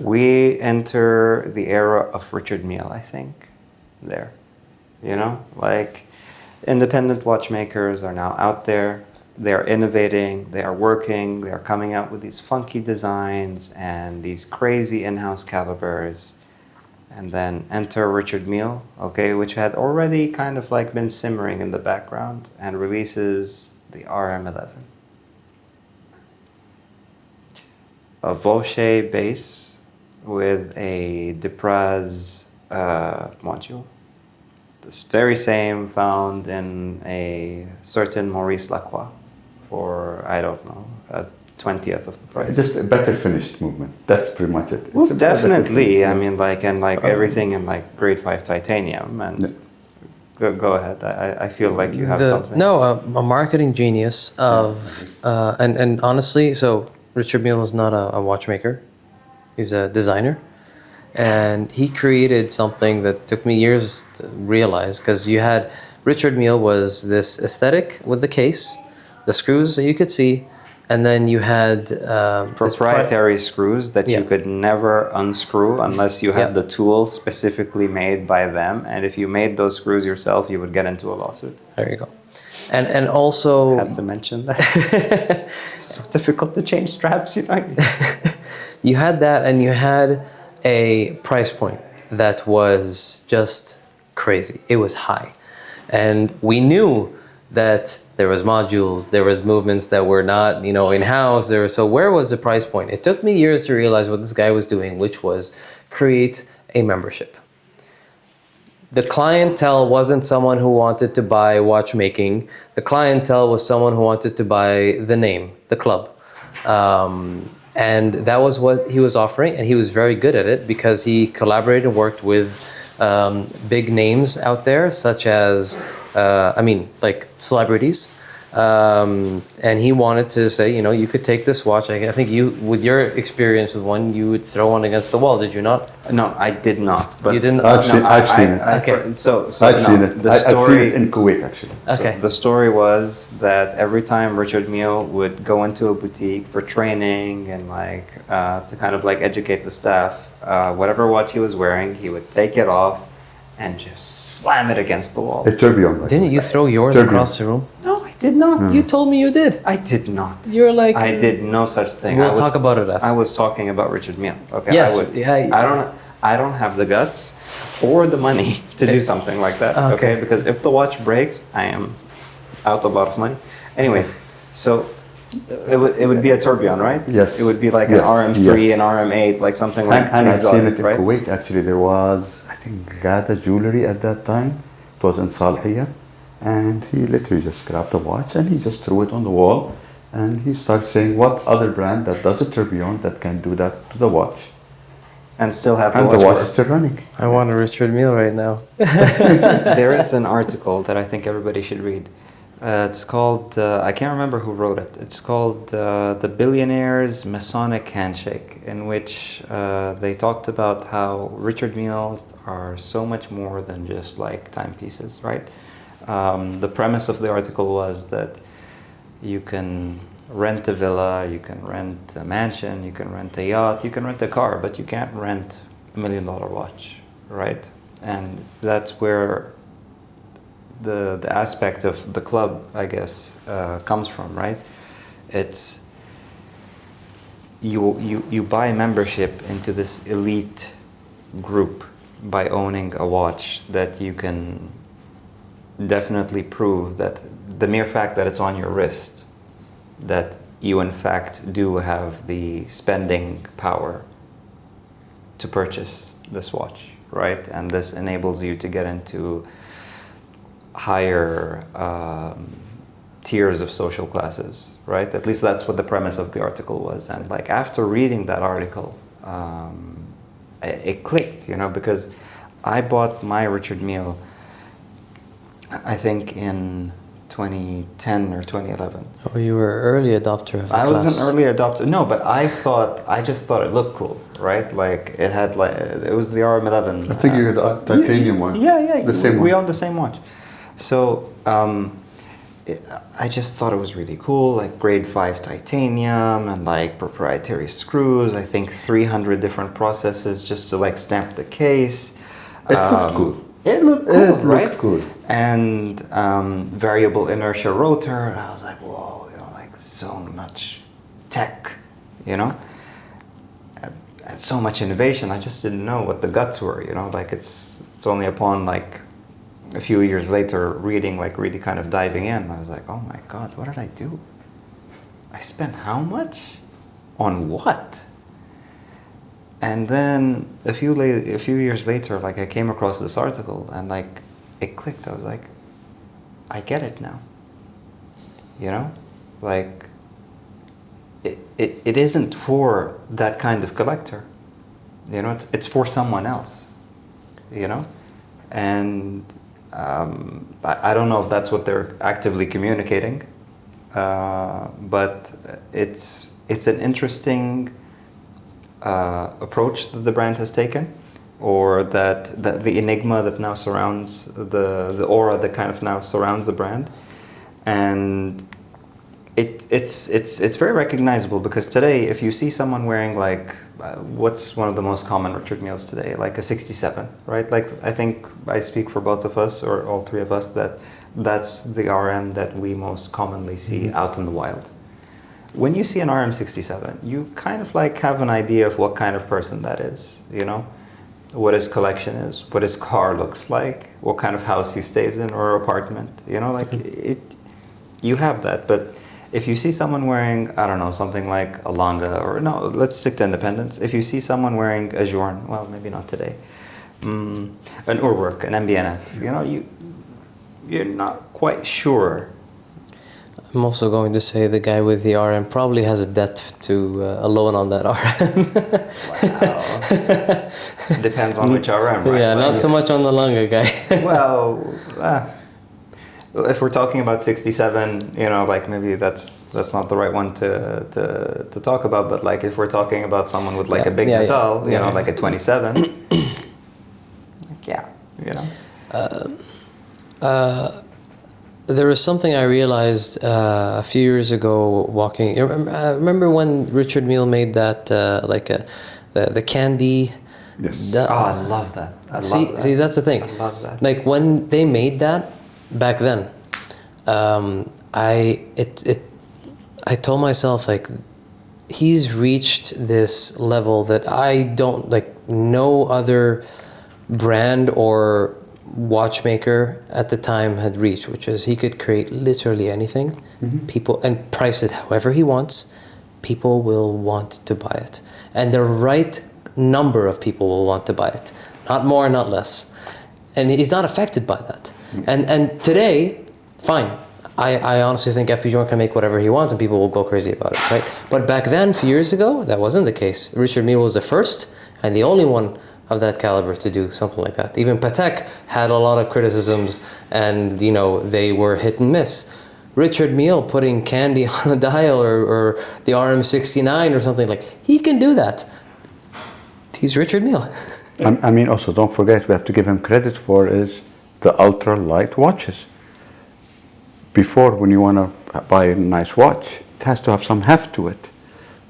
we enter the era of Richard Mille, I think, there. You know, like independent watchmakers are now out there. They are innovating, they are working, they are coming out with these funky designs and these crazy in-house calibers. And then enter Richard Mille, okay, which had already kind of like been simmering in the background, and releases the RM11. A Vaucher base with a Dupraz module. This very same found in a certain Maurice Lacroix for, I don't know, a 20th of the price. Just a better finished movement. That's pretty much it. Well, definitely. I mean, like, and like everything in like grade 5 titanium. And go ahead. I feel like you have something. No, a marketing genius of, and honestly, so Richard Mille is not a watchmaker. He's a designer. And he created something that took me years to realize, because you had, Richard Mille was this aesthetic with the case, the screws that you could see, and then you had proprietary screws that you could never unscrew unless you had the tool specifically made by them. And if you made those screws yourself, you would get into a lawsuit. There you go. And also... I had to mention that. So difficult to change straps, you know. You had that, and you had a price point that was just crazy. It was high. And we knew that there was modules, there was movements that were not, you know, in-house. So where was the price point? It took me years to realize what this guy was doing, which was create a membership. The clientele wasn't someone who wanted to buy watchmaking. The clientele was someone who wanted to buy the name, the club. And that was what he was offering, and he was very good at it because he collaborated and worked with big names out there, such as, like celebrities. And he wanted to say, you know, you could take this watch. I think you, with your experience with one, you would throw one against the wall, did you not? No, I did not. But you didn't? I've seen it. Okay. So I've seen it. The I've story, seen it in Kuwait, actually. Okay. So the story was that every time Richard Mille would go into a boutique for training and like to kind of like educate the staff, whatever watch he was wearing, he would take it off and just slam it against the wall. A tourbillon. Didn't you throw yours across the room? No, I did not. You told me you did. I did not. You're like... I did no such thing. We'll talk about it after. I was talking about Richard Mille. Okay. Yes. I don't have the guts or the money to do something like that. Okay. Because if the watch breaks, I am out a lot of money. Anyways, so it would be a tourbillon, right? Yes. It would be like an RM3 and RM8, like something like that. And I've seen it in right? Kuwait, actually. There was, I think, Gada jewelry at that time. It was in Salhiya. And he literally just grabbed the watch and he just threw it on the wall. And he starts saying, what other brand that does a tourbillon that can do that to the watch? And still have the And watch. the watch is still running. I want a Richard Mille right now. There is an article that I think everybody should read. It's called, I can't remember who wrote it. It's called The Billionaire's Masonic Handshake, in which they talked about how Richard Mille are so much more than just like timepieces, right? The premise of the article was that you can rent a villa, you can rent a mansion, you can rent a yacht, you can rent a car, but you can't rent $1 million watch, right? And that's where the aspect of the club, I guess, comes from, right? It's you buy membership into this elite group by owning a watch that you can definitely prove that the mere fact that it's on your wrist, that you in fact do have the spending power to purchase this watch, right? And this enables you to get into higher tiers of social classes, right? At least that's what the premise of the article was. And like after reading that article, it clicked, you know, because I bought my Richard Mille, I think in 2010 or 2011. Oh, you were early adopter of the class. I was an early adopter. No, but I just thought it looked cool, right? Like it had it was the RM11. I think you had the titanium one. Yeah. The same we one. owned the same watch. So I just thought it was really cool, like grade 5 titanium and like proprietary screws. I think 300 different processes just to like stamp the case. It looked good. It looked cool, It right? looked good. And variable inertia rotor. And I was like, whoa, like so much tech, and so much innovation. I just didn't know what the guts were, like it's only upon like a few years later reading, like really kind of diving in, I was like, oh my God, what did I do? I spent how much on what? And then a few years later, like I came across this article and like it clicked. I was like, I get it now. Like it isn't for that kind of collector. It's for someone else. And I don't know if that's what they're actively communicating, but it's an interesting approach that the brand has taken, or that the enigma that now surrounds the aura that kind of now surrounds the brand, and it's very recognizable, because today if you see someone wearing like what's one of the most common Richard Milles today, like a 67, right? Like I think I speak for both of us, or all three of us, that's the RM that we most commonly see out in the wild. When you see an RM67, you kind of like have an idea of what kind of person that is, what his collection is, what his car looks like, what kind of house he stays in or apartment, like you have that. But if you see someone wearing, I don't know, something like a Langa, or no, let's stick to Independence. If you see someone wearing a Journe, well, maybe not today, an Urwerk, an MBNF, you're not quite sure. I'm also going to say the guy with the RM probably has a debt to a loan on that RM. Wow. Depends on which RM, right? Yeah, not so much on the Langa guy. Well, if we're talking about 67, like maybe that's not the right one to talk about. But like if we're talking about someone with like a big metal, like a 27, There was something I realized a few years ago walking. Remember when Richard Mille made that the candy? Yes. I love that. See, that's the thing. I love that. Like when they made that back then, I told myself, like, he's reached this level that I don't, like, no other brand or watchmaker at the time had reached, which is he could create literally anything, people, and price it however he wants. People will want to buy it, and the right number of people will want to buy it, not more, not less, and he's not affected by that. And today, fine, I honestly think FP Journe can make whatever he wants and people will go crazy about it, right? But back then, a few years ago, that wasn't the case. Richard Mille was the first and the only one of that caliber to do something like that. Even Patek had a lot of criticisms and, they were hit and miss. Richard Mille putting candy on a dial or the RM69 or something, like, he can do that. He's Richard Mille. I mean, also, don't forget, we have to give him credit for is the ultra-light watches. Before, when you want to buy a nice watch, it has to have some heft to it.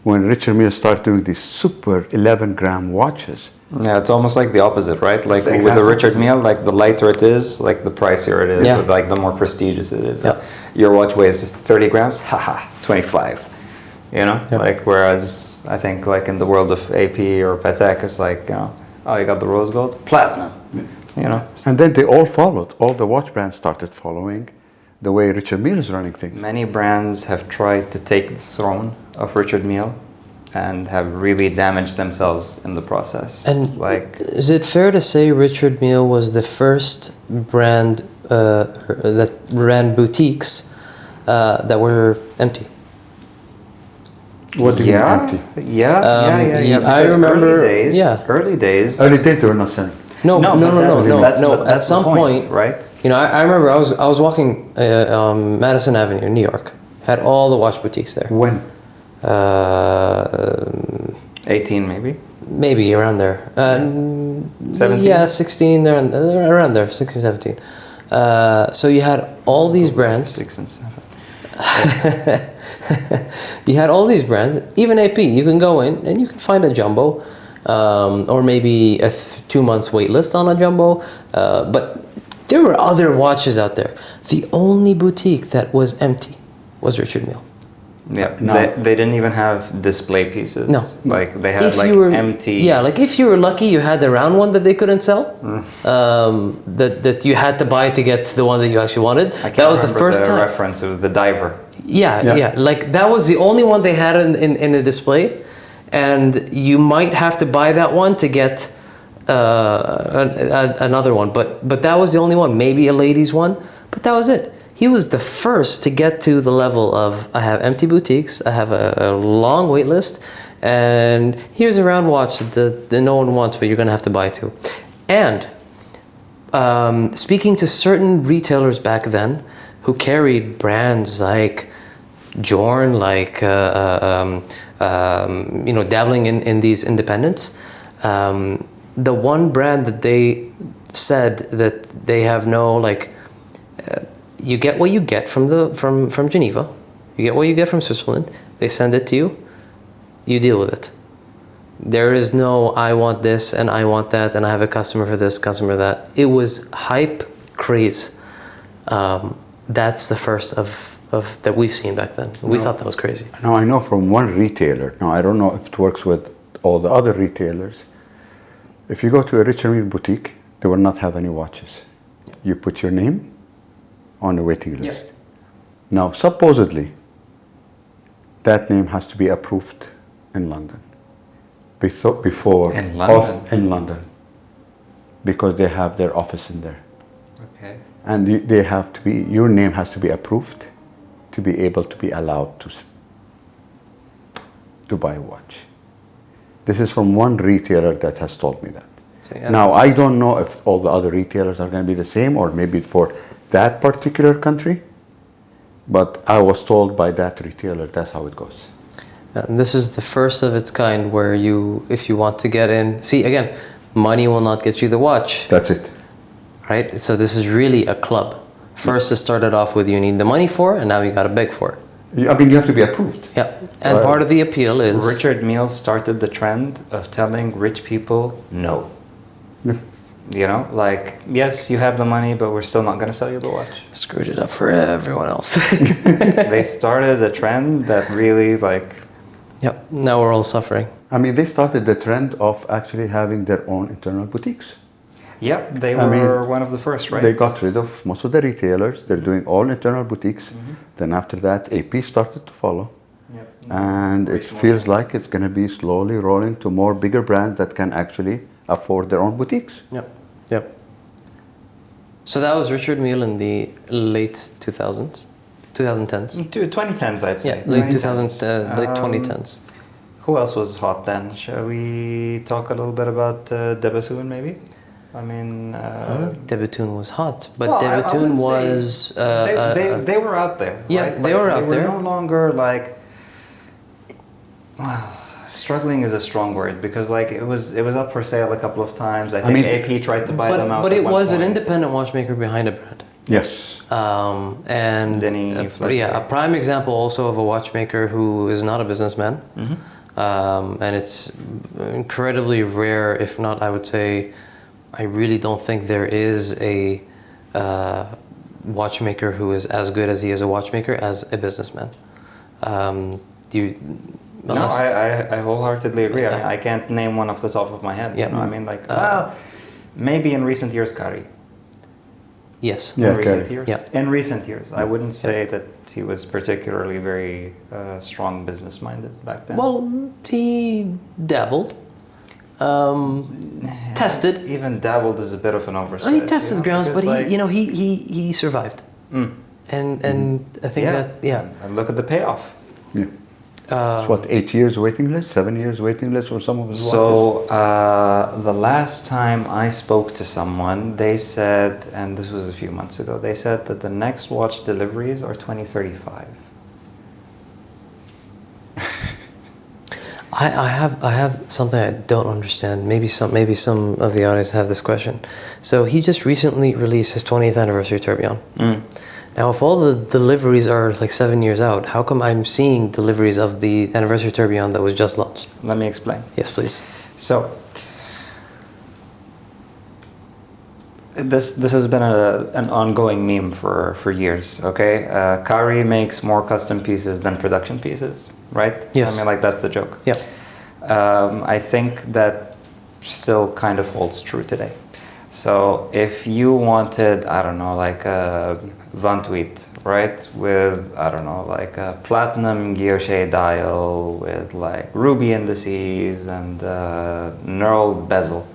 When Richard Mille started doing these super 11-gram watches. Yeah, it's almost like the opposite, right? Like with the Richard Mille, like the lighter it is, like the pricier it is, like the more prestigious it is. Yeah. Your watch weighs 30 grams, haha, 25. Like, whereas I think like in the world of AP or Patek, it's like, oh, you got the rose gold, platinum, And then they all followed. All the watch brands started following the way Richard Mille is running things. Many brands have tried to take the throne of Richard Mille and have really damaged themselves in the process. And like, is it fair to say Richard Mille was the first brand that ran boutiques that were empty? What do you mean empty? Yeah. I remember. Early days. Early days they were not selling. No. That's At some point, right? I remember I was walking Madison Avenue, New York. Had all the watch boutiques there. When? 18 maybe. Maybe around there. 17? Yeah, 16. They're around there, 16, 17. So you had all these brands. 6 and 7. You had all these brands, even AP. You can go in and you can find a jumbo, or maybe a 2 months wait list on a jumbo. But there were other watches out there. The only boutique that was empty was Richard Mille. Yeah, No. they didn't even have display pieces. No. Like they had If like you were, empty. Yeah, like if you were lucky, you had the round one that they couldn't sell. That you had to buy to get the one that you actually wanted. I can't That was the remember first the time. reference. It was the diver. Yeah. Like that was the only one they had in the display, and you might have to buy that one to get another one. But that was the only one. Maybe a ladies one, but that was it. He was the first to get to the level of I have empty boutiques, I have a long wait list, and here's a round watch that no one wants, but you're gonna have to buy two. And speaking to certain retailers back then who carried brands like Journe, like dabbling in these independents, the one brand that they said that they have no you get what you get from Geneva, you get what you get from Switzerland. They send it to you, you deal with it. There is no I want this and I want that and I have a customer for this, customer for that. It was hype craze. That's the first of that we've seen back then. We thought that was crazy. Now I know from one retailer. Now I don't know if it works with all the other retailers. If you go to a Richard Mille boutique, they will not have any watches. You put your name on the waiting list. Yeah. Now supposedly that name has to be approved in London before In London? in London, because they have their office in there. Okay. And they have to be, your name has to be approved to be able to be allowed to buy a watch. This is from one retailer that has told me that. So, yeah, Now, I don't know if all the other retailers are going to be the same, or maybe for that particular country, but I was told by that retailer that's how it goes. And this is the first of its kind where if you want to get in, see again, money will not get you the watch. That's it. Right? So this is really a club. First it started off with you need the money for it, and now you got to beg for it. I mean, you have to be approved. Yeah. And part of the appeal is Richard Mille started the trend of telling rich people no. Yeah. You know, like, yes, you have the money, but we're still not going to sell you the watch. screwed it up for everyone else. They started a trend that really, Yep. Now we're all suffering. I mean, they started the trend of actually having their own internal boutiques. yep, they I were mean, one of the first, right? They got rid of most of the retailers. They're doing all internal boutiques. Then after that, AP started to follow. Yep. And it feels like it's going to be slowly rolling to more bigger brands that can actually afford their own boutiques. Yep. So that was Richard Mille in the late 2000s, 2010s. 2010s, I'd say. Yeah, late 2010s. 2000s, late 2010s. Who else was hot then? Shall we talk a little bit about Debatoon, maybe? I mean... Debatoon was hot, but well, Debatoon I was... they were out there. Yeah, right? they were out there. They were no longer struggling is a strong word, because it was up for sale a couple of times. I think AP tried to buy them out. But at it one was an point. independent watchmaker behind a brand. Yes. And a prime example also of a watchmaker who is not a businessman. And it's incredibly rare, if not, I would say, I really don't think there is a watchmaker who is as good as he is a watchmaker as a businessman. I wholeheartedly agree. Yeah. I mean, I can't name one off the top of my head. Yeah. You know? I mean, maybe in recent years, Kari. Yes. Yeah, in recent Kari. years. Yeah. In recent years, I wouldn't say that he was particularly very strong business-minded back then. Well, he dabbled, tested. Even dabbled is a bit of an overstretch. He tested grounds, but he survived. And I think And look at the payoff. Yeah. It's what, 8 years waiting list, 7 years waiting list for some of his watches? So the last time I spoke to someone, they said, and this was a few months ago, they said that the next watch deliveries are 2035. I have something I don't understand. Maybe some of the audience have this question. So he just recently released his 20th anniversary tourbillon. Now, if all the deliveries are like 7 years out, how come I'm seeing deliveries of the anniversary tourbillon that was just launched? Let me explain. Yes, please. So, this has been an ongoing meme for years, okay? Kari makes more custom pieces than production pieces, right? Yes. I mean, like, that's the joke. Yeah. I think that still kind of holds true today. So if you wanted, I don't know, like a Van Tweet, right? With, I don't know, like a platinum guilloche dial with like ruby indices and knurled bezel,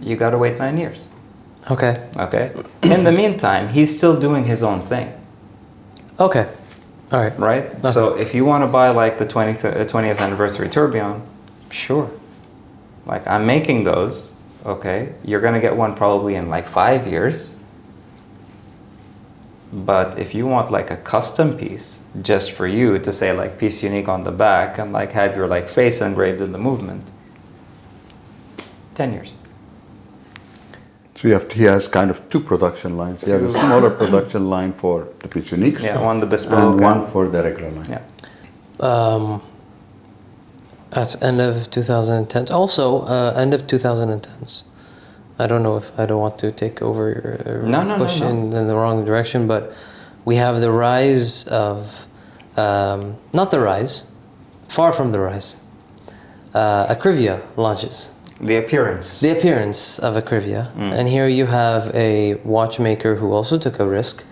you gotta wait 9 years. Okay. Okay? In the meantime, he's still doing his own thing. Okay. All right. Right? Okay. So if you want to buy like the 20th anniversary tourbillon, sure. Like, I'm making those, okay? You're gonna get one probably in like 5 years. But if you want like a custom piece just for you to say like piece unique on the back and like have your like face engraved in the movement, 10 years. So he has kind of two production lines. He has a smaller production line for the piece uniques. Yeah, one the bespoke and one for the regular line. Yeah. That's end of 2010s. Also, end of 2010s. I don't know if I don't want to take over your push in the wrong direction, but we have the rise of, not the rise, far from the rise. Acrivia launches. The appearance. The appearance of Acrivia. And here you have a watchmaker who also took a risk.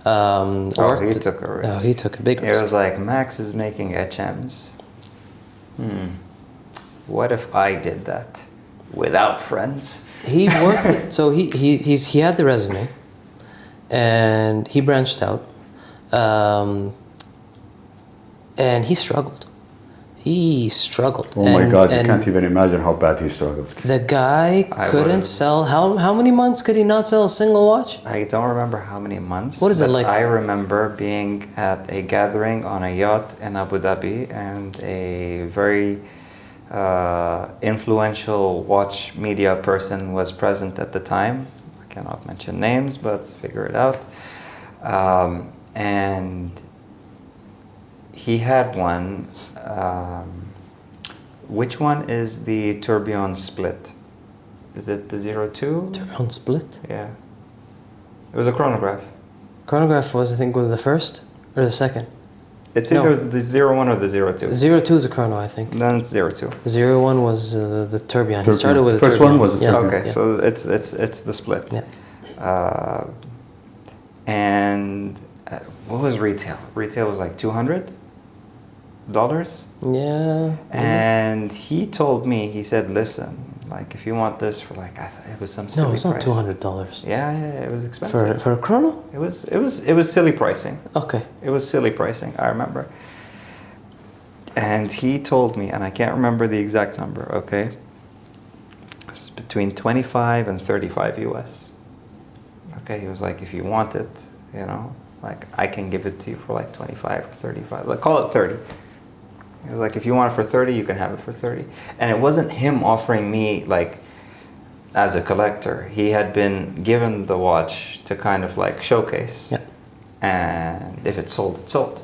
He took a risk. No, he took a big risk. It was like, Max is making HMs. What if I did that without friends? He worked, so he had the resume, and he branched out, and he struggled. He struggled. Oh my God, you can't even imagine how bad he struggled. The guy couldn't sell, how many months could he not sell a single watch? I don't remember how many months. What is it like? I remember being at a gathering on a yacht in Abu Dhabi, and a very influential watch media person was present at the time. I cannot mention names, but figure it out. And he had one. Which one is the tourbillon split? Is it the 02? Tourbillon split? Yeah. It was a chronograph. Chronograph was, I think, was the first or the second? It's either the 01 or the 02. 02 is a chrono, I think. Then it's 02. 01 was the tourbillon. He started with the first tourbillon. one was the tourbillon. Okay, so it's the split. Yeah. And what was retail? Retail was like $200. Yeah. And he told me, he said, listen, like if you want this for like, it was some silly price. No, it's not $200. Yeah, it was expensive. For a chrono? It was silly pricing. Okay. It was silly pricing, I remember. And he told me, and I can't remember the exact number, okay? It's between 25 and 35 US. Okay, he was like, if you want it, you know, like I can give it to you for like 25 or 35. Like call it 30. He was like, if you want it for 30, you can have it for 30. And it wasn't him offering me like as a collector. He had been given the watch to kind of like showcase. Yeah. And if it sold, it sold.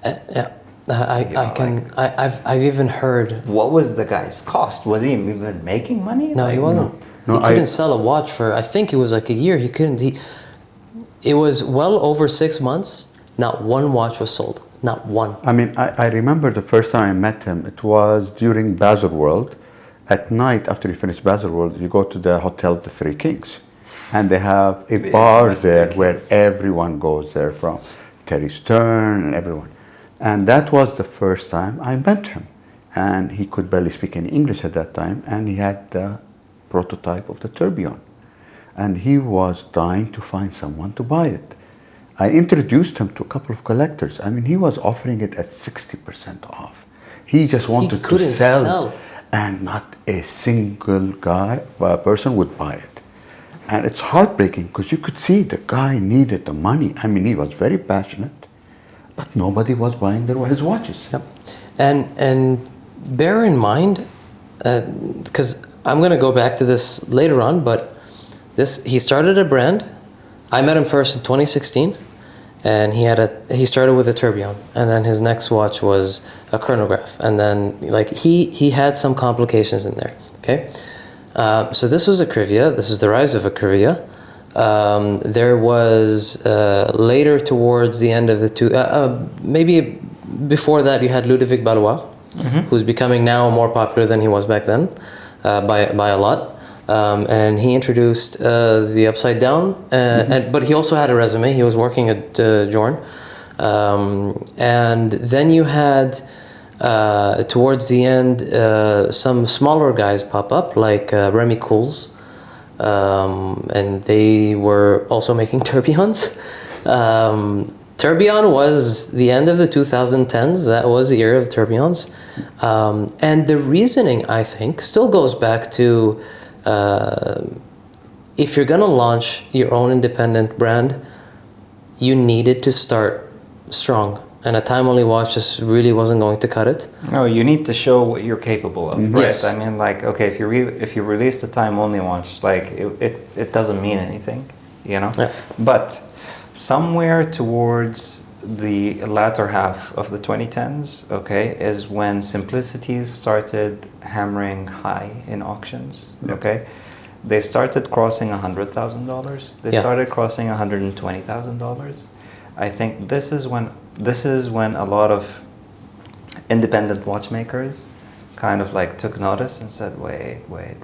Yeah. I've even heard. What was the guy's cost? Was he even making money? No, he wasn't. No, he couldn't sell a watch for, I think it was like a year. It was well over 6 months. Not one watch was sold. Not one. I mean, I remember the first time I met him, it was during Baselworld. At night, after you finish Baselworld, you go to the hotel, the Three Kings. And they have a bar there where everyone goes there from. Terry Stern and everyone. And that was the first time I met him. And he could barely speak any English at that time. And he had the prototype of the tourbillon. And he was dying to find someone to buy it. I introduced him to a couple of collectors. I mean, he was offering it at 60% off. He just wanted to sell, and not a single person would buy it. And it's heartbreaking because you could see the guy needed the money. I mean, he was very passionate, but nobody was buying his watches. Yep. And bear in mind, because I'm going to go back to this later on, but he started a brand. I met him first in 2016, and he started with a tourbillon, and then his next watch was a chronograph, and then like he had some complications in there. Okay, so this was a Crivia. This is the rise of a Crivia. There was later towards the end of the maybe before that you had Ludovic Ballois, who's becoming now more popular than he was back then by a lot. And he introduced the upside down, but he also had a resume. He was working at Journe. And then you had, towards the end, some smaller guys pop up, like Remy Cools. And they were also making tourbillons. Tourbillon was the end of the 2010s. That was the era of tourbillons. And the reasoning, I think, still goes back to if you're going to launch your own independent brand, you needed to start strong. And a time-only watch just really wasn't going to cut it. No, you need to show what you're capable of, right? Yes. I mean, like, okay, if you release the time-only watch, like, it doesn't mean anything, you know? Yeah. But somewhere towards the latter half of the 2010s, okay, is when simplicities started hammering high in auctions, okay? They started crossing $100,000. They started crossing $120,000. I think this is when a lot of independent watchmakers kind of like took notice and said, wait, why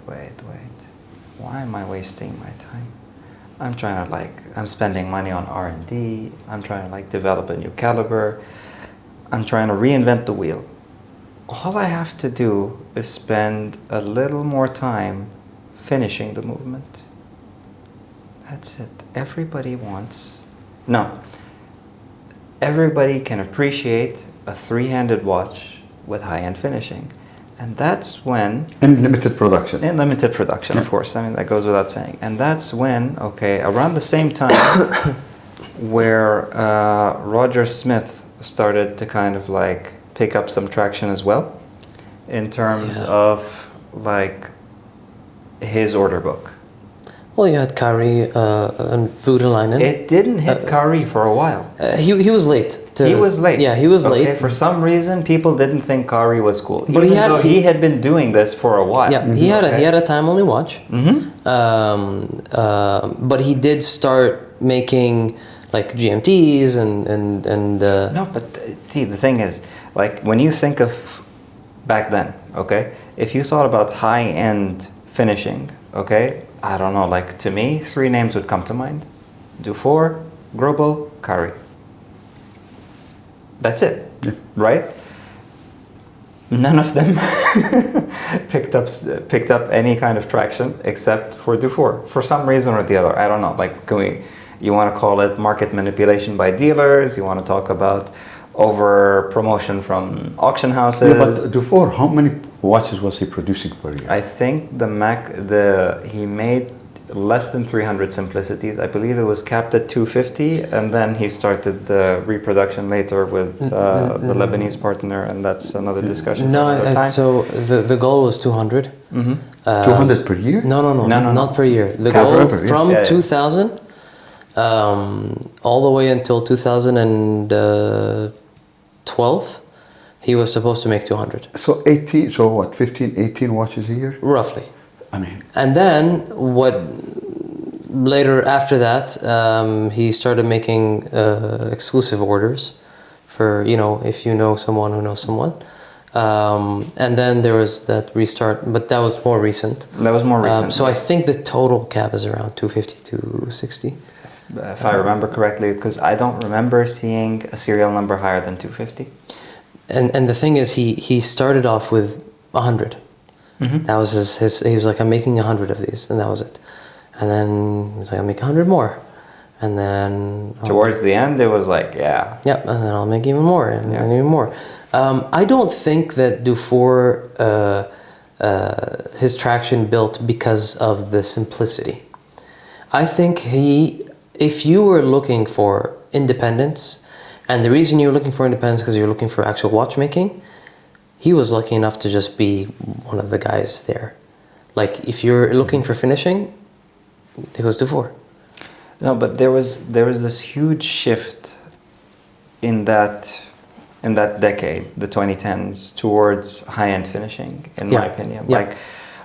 am I wasting my time? I'm spending money on R&D, I'm trying to like develop a new caliber, I'm trying to reinvent the wheel. All I have to do is spend a little more time finishing the movement. That's it. Everybody can appreciate a three-handed watch with high-end finishing. And that's when... In limited production. In limited production, of course. I mean, that goes without saying. And that's when, okay, around the same time where Roger Smith started to kind of like pick up some traction as well in terms of like his order book. Well, you had Kari and Voutilainen. It didn't hit Kari for a while. He was late. He was late. Yeah, he was late. For some reason, people didn't think Kari was cool. But he had been doing this for a while. Yeah, he had a time-only watch. But he did start making like GMTs and No, but see, the thing is, like when you think of back then, okay, if you thought about high-end finishing, okay, I don't know, like to me, three names would come to mind. Dufour, Grobel, Kari. That's it, right? None of them picked up any kind of traction except for Dufour, for some reason or the other. I don't know, like you want to call it market manipulation by dealers, you want to talk about over promotion from auction houses. Yeah, but Dufour, how many watches was he producing per year? I think he made less than 300 simplicities. I believe it was capped at 250, and then he started the reproduction later with the Lebanese partner, and that's another discussion. So the goal was 200. 200 per year? No, not per year. The goal from 2000 all the way until 2012, he was supposed to make 200. So 15, 18 watches a year? Roughly. I mean... And then later after that, he started making exclusive orders for, if you know someone who knows someone. And then there was that restart, but that was more recent. So I think the total cap is around 250 to 260. If I remember correctly, because I don't remember seeing a serial number higher than 250. And the thing is, he started off with 100. That was his. He was like, I'm making 100 of these, and that was it. And then he was like, I'll make 100 more, and then towards the end, it was like, yeah, and then I'll make even more, and even more. I don't think that Dufour his traction built because of the simplicity. I think if you were looking for independence, and the reason you were looking for independence because you're looking for actual watchmaking, he was lucky enough to just be one of the guys there. Like, if you're looking for finishing, it goes Dufour. No, but there was this huge shift in that decade, the 2010s, towards high-end finishing, in my opinion. Yeah. Like,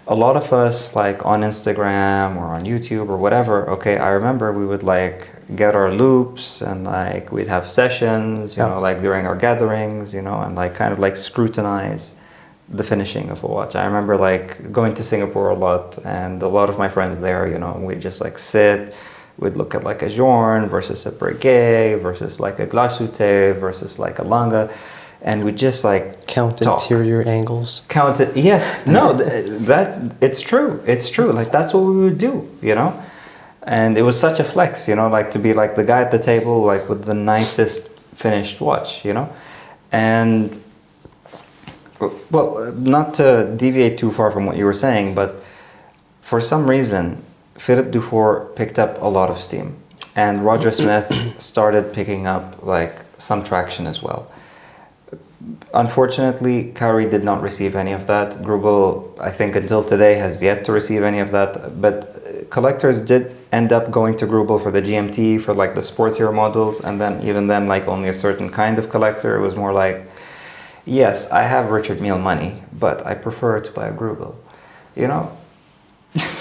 a lot of us, like, on Instagram or on YouTube or whatever, okay, I remember we would, like, get our loops and, like, we'd have sessions, you know, like, during our gatherings, you know, and, like, kind of, like, scrutinize the finishing of a watch. I remember, like, going to Singapore a lot, and a lot of my friends there, you know, we'd just, like, sit, we'd look at, like, a Journe versus a Breguet versus, like, a Glashütte versus, like, a Lange, and we just, like, Count talk. interior angles. Count it. Yes. No, it's true. It's true. Like, that's what we would do, you know? And it was such a flex, you know, like, to be, like, the guy at the table, like, with the nicest finished watch, you know? And, well, not to deviate too far from what you were saying, but for some reason, Philippe Dufour picked up a lot of steam. And Roger Smith started picking up, like, some traction as well. Unfortunately, Kari did not receive any of that. Grubel, I think until today, has yet to receive any of that. But collectors did end up going to Grubel for the GMT, for, like, the sportier models. And then, even then, like, only a certain kind of collector. It was more like, yes, I have Richard Mille money, but I prefer to buy a Grubel, you know?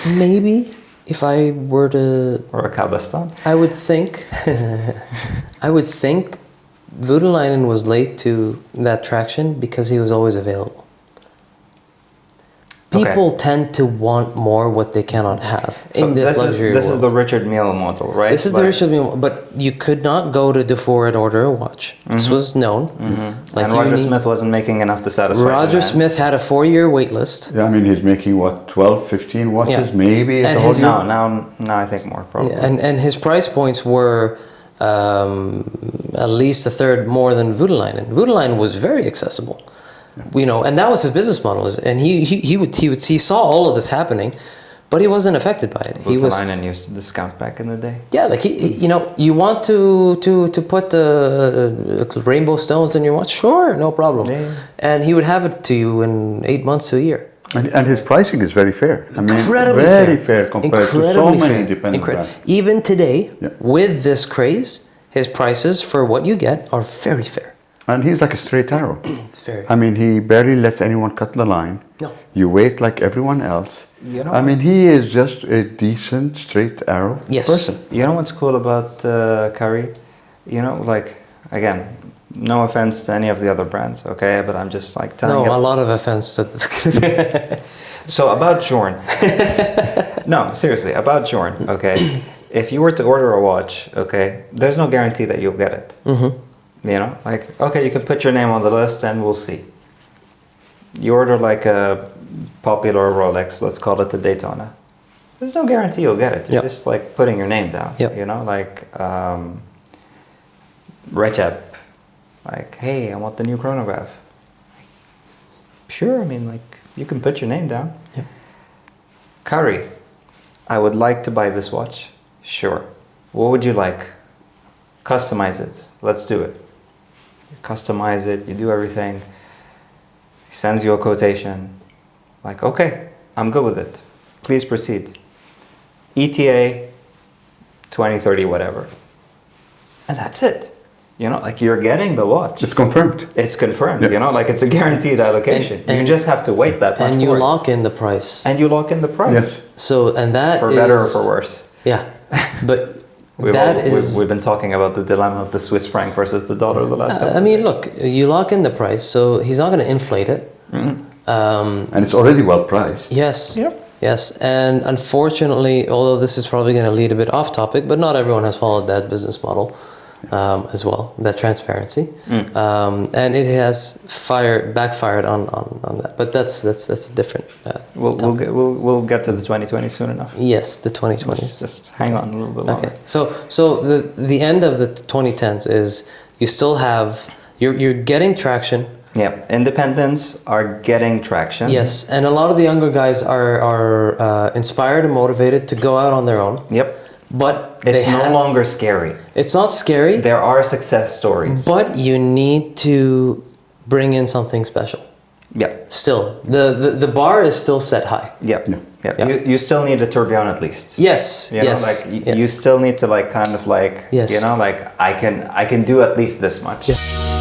Maybe, if I were to... Or a Cabastan. I would think Voutilainen was late to that traction because he was always available. People tend to want more what they cannot have in this luxury world. This is the Richard Mille model, right? This is the Richard Mille, but you could not go to Dufour and order a watch. This was known. Like, and Roger Smith wasn't making enough to satisfy Roger Smith had a 4-year wait list. Yeah, I mean, he's making, what, 12, 15 watches, maybe? And now I think more, probably. And his price points were at least a third more than Voutilainen. Voutilainen was very accessible. You know, and that was his business model. And he saw all of this happening, but he wasn't affected by it. Voutilainen used to discount back in the day. Yeah, like you know, you want to put rainbow stones in your watch? Sure, no problem. Yeah. And he would have it to you in 8 months to a year. And his pricing is very fair. I mean, incredibly very fair compared to so many independent brands. Even today, with this craze, his prices for what you get are very fair. And he's like a straight arrow. Very. I mean, he barely lets anyone cut the line. No. You wait like everyone else. You know, I mean, he is just a decent straight arrow person. You know what's cool about Kari? You know, like, again, no offense to any of the other brands, okay? But I'm just, like, telling you. No, a lot of offense to... So, about Journe. No, seriously, about Journe, okay? If you were to order a watch, okay, there's no guarantee that you'll get it. You know, like, okay, you can put your name on the list and we'll see. You order, like, a popular Rolex, let's call it the Daytona. There's no guarantee you'll get it. You're just, like, putting your name down. You know, like, Recep, like, hey, I want the new chronograph. Sure, I mean, like, you can put your name down. Kari, I would like to buy this watch. Sure. What would you like? Customize it. Let's do it. You customize it, you do everything. He sends you a quotation. Like, okay, I'm good with it. Please proceed. ETA, 2030, whatever. And that's it. You know, like, you're getting the watch. It's confirmed. It's confirmed, you know, like, it's a guaranteed allocation. And you just have to wait that much. And you lock in the price. And you lock in the price. Yes. So, and that for better or for worse. Yeah. But we've been talking about the dilemma of the Swiss franc versus the dollar the last couple I mean, look, you lock in the price, so he's not going to inflate it. And it's already well priced. Yes. Yep. Yes. And unfortunately, although this is probably going to lead a bit off topic, but not everyone has followed that business model as well, that transparency. And it has backfired on that. But that's a different we'll get to the 2020 soon enough. Yes, the 2020s. Just hang on a little bit longer. Okay. So the end of the 2010s is you still have you're getting traction. Yeah, independents are getting traction. Yes, and a lot of the younger guys are inspired and motivated to go out on their own. Yep. But it's no longer scary. It's not scary. There are success stories. But you need to bring in something special. Yeah. Still, the bar is still set high. Yeah. Yeah. Yeah. You still need a tourbillon at least. Yes. You know, yes. like yes. you still need to like kind of like Yes. you know, like I can do at least this much. Yeah.